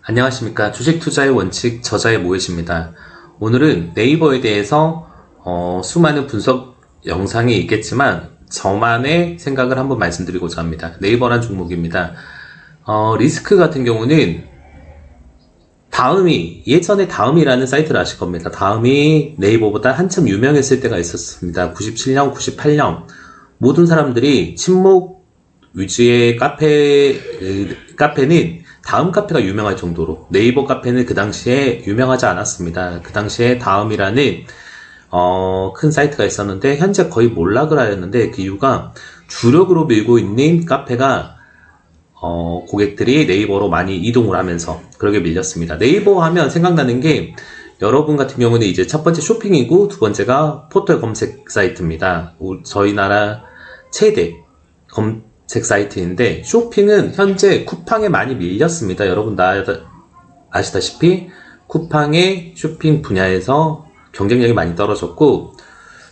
안녕하십니까. 주식 투자의 원칙 저자의 모혜입니다. 오늘은 네이버에 대해서 수많은 분석 영상이 있겠지만 저만의 생각을 한번 말씀드리고자 합니다. 네이버란 종목입니다. 리스크 같은 경우는 예전에 다음이라는 사이트를 아실 겁니다. 다음이 네이버보다 한참 유명했을 때가 있었습니다. 97년, 98년. 모든 사람들이 친목 위주의 카페는 다음 카페가 유명할 정도로, 네이버 카페는 그 당시에 유명하지 않았습니다. 그 당시에 다음이라는 큰 사이트가 있었는데 현재 거의 몰락을 하였는데, 그 이유가 주력으로 밀고 있는 카페가 고객들이 네이버로 많이 이동을 하면서 그렇게 밀렸습니다. 네이버 하면 생각나는 게, 여러분 같은 경우는 이제 첫 번째 쇼핑이고 두 번째가 포털 검색 사이트입니다. 저희 나라 최대 검색 사이트인데, 쇼핑은 현재 쿠팡에 많이 밀렸습니다. 여러분 다 아시다시피 쿠팡의 쇼핑 분야에서 경쟁력이 많이 떨어졌고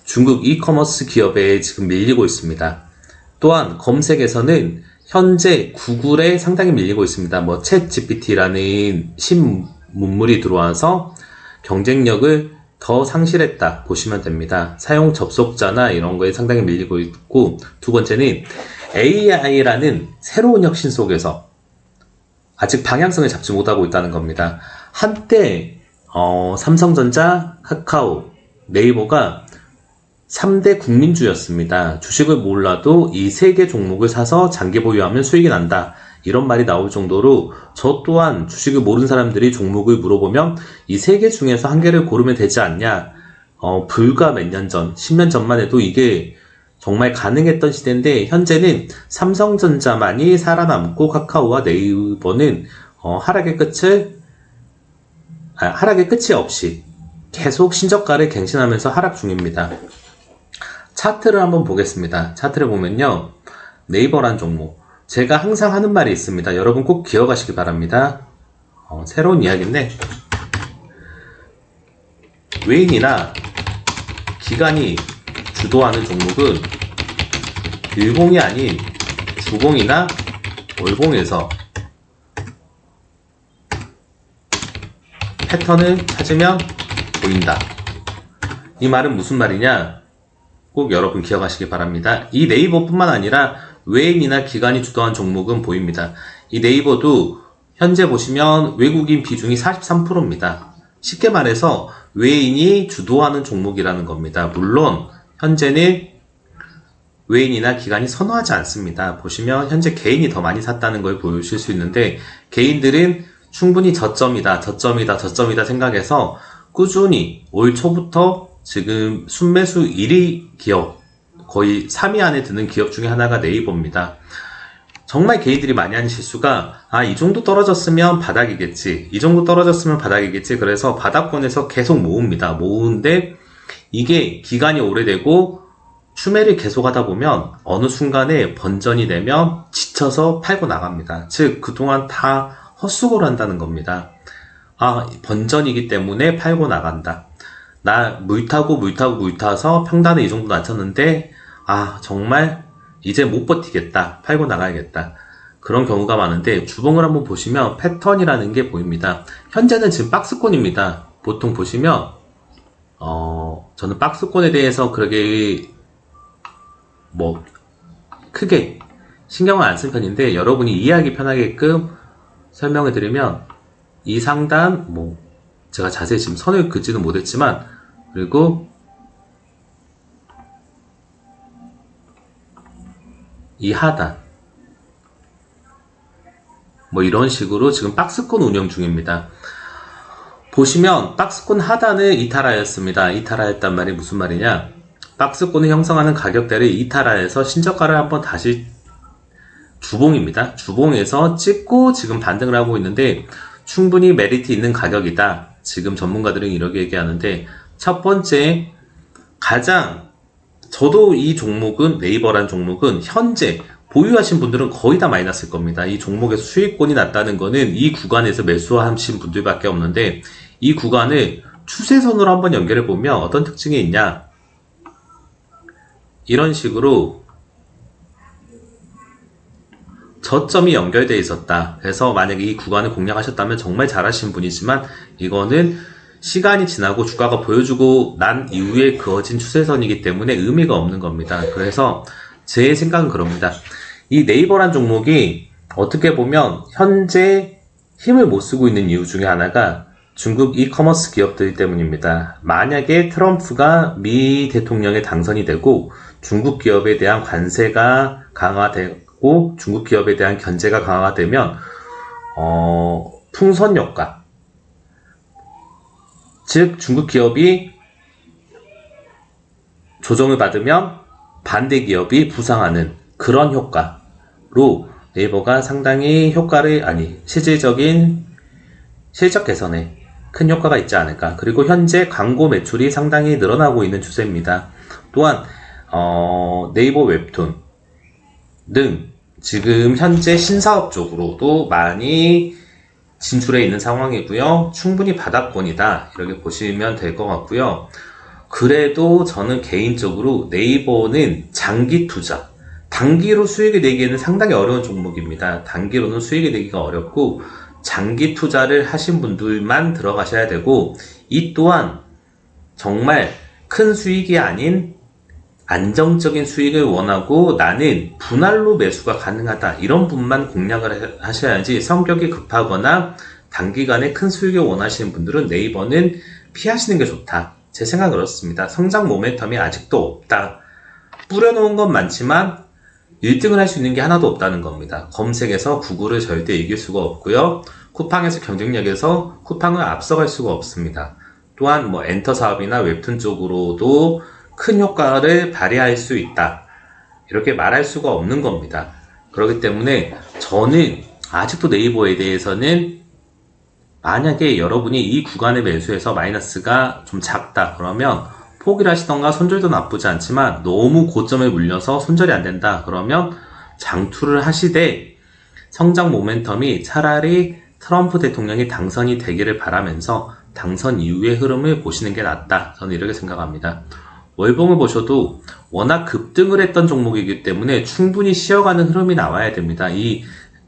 중국 이커머스 기업에 지금 밀리고 있습니다. 또한 검색에서는 현재 구글에 상당히 밀리고 있습니다. 챗 GPT라는 신문물이 들어와서 경쟁력을 더 상실했다 보시면 됩니다. 사용 접속자나 이런 거에 상당히 밀리고 있고, 두 번째는 AI라는 새로운 혁신 속에서 아직 방향성을 잡지 못하고 있다는 겁니다. 한때 삼성전자, 카카오, 네이버가 3대 국민주였습니다. 주식을 몰라도 이 3개 종목을 사서 장기 보유하면 수익이 난다, 이런 말이 나올 정도로, 저 또한 주식을 모르는 사람들이 종목을 물어보면 이 3개 중에서 한 개를 고르면 되지 않냐, 불과 몇 년 전, 10년 전만 해도 이게 정말 가능했던 시대인데, 현재는 삼성전자만이 살아남고 카카오와 네이버는 하락의 끝이 없이 계속 신저가를 갱신하면서 하락 중입니다. 차트를 한번 보겠습니다. 차트를 보면요, 네이버란 종목, 제가 항상 하는 말이 있습니다. 여러분 꼭 기억하시기 바랍니다. 새로운 이야기인데, 외인이나 기관이 주도하는 종목은 일봉이 아닌 주봉이나 월봉에서 패턴을 찾으면 보인다. 이 말은 무슨 말이냐? 꼭 여러분 기억하시기 바랍니다. 이 네이버뿐만 아니라 외인이나 기관이 주도한 종목은 보입니다. 이 네이버도 현재 보시면 외국인 비중이 43%입니다. 쉽게 말해서 외인이 주도하는 종목이라는 겁니다. 물론 현재는 외인이나 기관이 선호하지 않습니다. 보시면 현재 개인이 더 많이 샀다는 걸 보실 수 있는데, 개인들은 충분히 저점이다 생각해서 꾸준히 올 초부터 지금 순매수 1위 기업, 거의 3위 안에 드는 기업 중에 하나가 네이버입니다. 정말 개인들이 많이 하는 실수가, 이 정도 떨어졌으면 바닥이겠지, 이 정도 떨어졌으면 바닥이겠지, 그래서 바닥권에서 계속 모으는데, 이게 기간이 오래되고 추매를 계속하다 보면 어느 순간에 번전이 되면 지쳐서 팔고 나갑니다. 즉 그동안 다 헛수고를 한다는 겁니다. 번전이기 때문에 팔고 나간다. 나 물 타서 평단을 이 정도 낮췄는데 정말 이제 못 버티겠다, 팔고 나가야겠다, 그런 경우가 많은데, 주봉을 한번 보시면 패턴이라는 게 보입니다. 현재는 지금 박스권입니다. 보통 보시면 저는 박스권에 대해서 그렇게 크게 신경을 안 쓴 편인데, 여러분이 이해하기 편하게끔 설명해 드리면, 이 상단, 제가 자세히 지금 선을 긋지는 못했지만, 그리고 이 하단, 이런 식으로 지금 박스권 운영 중입니다. 보시면 박스권 하단을 이탈하였습니다. 이탈하였단 말이 무슨 말이냐? 박스권을 형성하는 가격대를 이탈하여서 신저가를 한번 다시, 주봉입니다. 주봉에서 찍고 지금 반등을 하고 있는데, 충분히 메리트 있는 가격이다, 지금 전문가들은 이렇게 얘기하는데, 첫 번째, 저도 이 종목은, 네이버란 종목은 현재 보유하신 분들은 거의 다 많이 났을 겁니다. 이 종목에서 수익권이 났다는 거는 이 구간에서 매수하신 분들밖에 없는데, 이 구간을 추세선으로 한번 연결해 보면 어떤 특징이 있냐, 이런 식으로 저점이 연결되어 있었다. 그래서 만약에 이 구간을 공략하셨다면 정말 잘하신 분이지만 이거는 시간이 지나고 주가가 보여주고 난 이후에 그어진 추세선이기 때문에 의미가 없는 겁니다. 그래서 제 생각은 그럽니다. 이 네이버란 종목이 어떻게 보면 현재 힘을 못 쓰고 있는 이유 중에 하나가 중국 이커머스 기업들 때문입니다. 만약에 트럼프가 미 대통령에 당선이 되고 중국 기업에 대한 관세가 강화되고 중국 기업에 대한 견제가 강화되면 풍선 효과, 즉 중국 기업이 조정을 받으면 반대 기업이 부상하는 그런 효과로 네이버가 상당히 실질적인 실적 개선에 큰 효과가 있지 않을까. 그리고 현재 광고 매출이 상당히 늘어나고 있는 추세입니다. 또한 네이버 웹툰 등 지금 현재 신사업 쪽으로도 많이 진출해 있는 상황이고요. 충분히 바닥권이다 이렇게 보시면 될 것 같고요. 그래도 저는 개인적으로 네이버는 장기 투자, 단기로 수익을 내기에는 상당히 어려운 종목입니다. 단기로는 수익을 내기가 어렵고 장기 투자를 하신 분들만 들어가셔야 되고, 이 또한 정말 큰 수익이 아닌 안정적인 수익을 원하고 나는 분할로 매수가 가능하다 이런 분만 공략을 하셔야지, 성격이 급하거나 단기간에 큰 수익을 원하시는 분들은 네이버는 피하시는 게 좋다. 제 생각은 그렇습니다. 성장 모멘텀이 아직도 없다. 뿌려놓은 건 많지만 1등을 할 수 있는 게 하나도 없다는 겁니다. 검색에서 구글을 절대 이길 수가 없고요. 쿠팡에서 경쟁력에서 쿠팡을 앞서갈 수가 없습니다. 또한 엔터 사업이나 웹툰 쪽으로도 큰 효과를 발휘할 수 있다. 이렇게 말할 수가 없는 겁니다. 그렇기 때문에 저는 아직도 네이버에 대해서는 만약에 여러분이 이 구간에 매수해서 마이너스가 좀 작다 그러면 포기를 하시던가, 손절도 나쁘지 않지만 너무 고점에 물려서 손절이 안 된다 그러면 장투를 하시되, 성장 모멘텀이 차라리 트럼프 대통령이 당선이 되기를 바라면서 당선 이후의 흐름을 보시는 게 낫다. 저는 이렇게 생각합니다. 월봉을 보셔도 워낙 급등을 했던 종목이기 때문에 충분히 쉬어가는 흐름이 나와야 됩니다. 이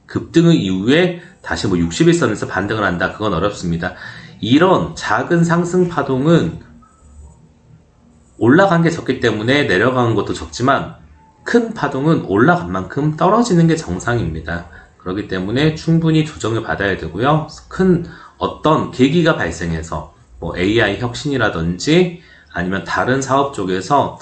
급등 이후에 다시 61선에서 반등을 한다, 그건 어렵습니다. 이런 작은 상승 파동은 올라간 게 적기 때문에 내려가는 것도 적지만, 큰 파동은 올라간 만큼 떨어지는 게 정상입니다. 그렇기 때문에 충분히 조정을 받아야 되고요. 큰 어떤 계기가 발생해서 AI 혁신이라든지 아니면 다른 사업 쪽에서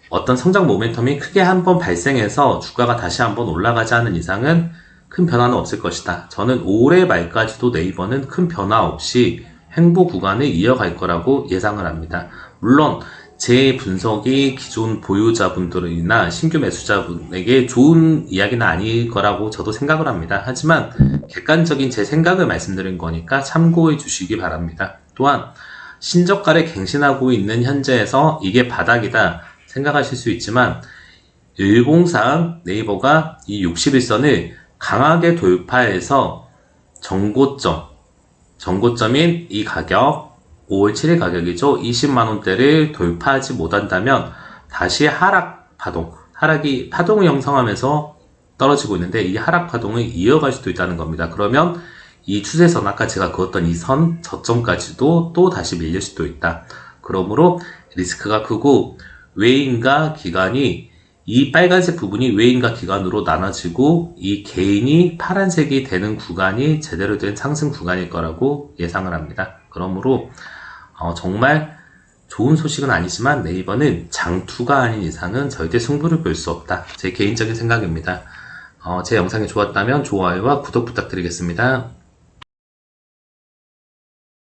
어떤 성장 모멘텀이 크게 한번 발생해서 주가가 다시 한번 올라가지 않은 이상은 큰 변화는 없을 것이다. 저는 올해 말까지도 네이버는 큰 변화 없이 횡보 구간을 이어갈 거라고 예상을 합니다. 물론 제 분석이 기존 보유자분들이나 신규 매수자분에게 좋은 이야기는 아닐 거라고 저도 생각을 합니다. 하지만 객관적인 제 생각을 말씀드린 거니까 참고해 주시기 바랍니다. 또한 신저가를 갱신하고 있는 현재에서 이게 바닥이다 생각하실 수 있지만, 일봉상 네이버가 이 61선을 강하게 돌파해서 정고점인 이 가격, 5월 7일 가격이죠. 20만원대를 돌파하지 못한다면 다시 하락이 파동을 형성하면서 떨어지고 있는데, 이 하락 파동을 이어갈 수도 있다는 겁니다. 그러면 이 추세선, 아까 제가 그었던 이 선 저점까지도 또 다시 밀릴 수도 있다. 그러므로 리스크가 크고, 외인과 기관이, 이 빨간색 부분이 외인과 기관으로 나눠지고 이 개인이 파란색이 되는 구간이 제대로 된 상승 구간일 거라고 예상을 합니다. 그러므로 정말 좋은 소식은 아니지만 네이버는 장투가 아닌 이상은 절대 승부를 볼 수 없다. 제 개인적인 생각입니다. 제 영상이 좋았다면 좋아요와 구독 부탁드리겠습니다.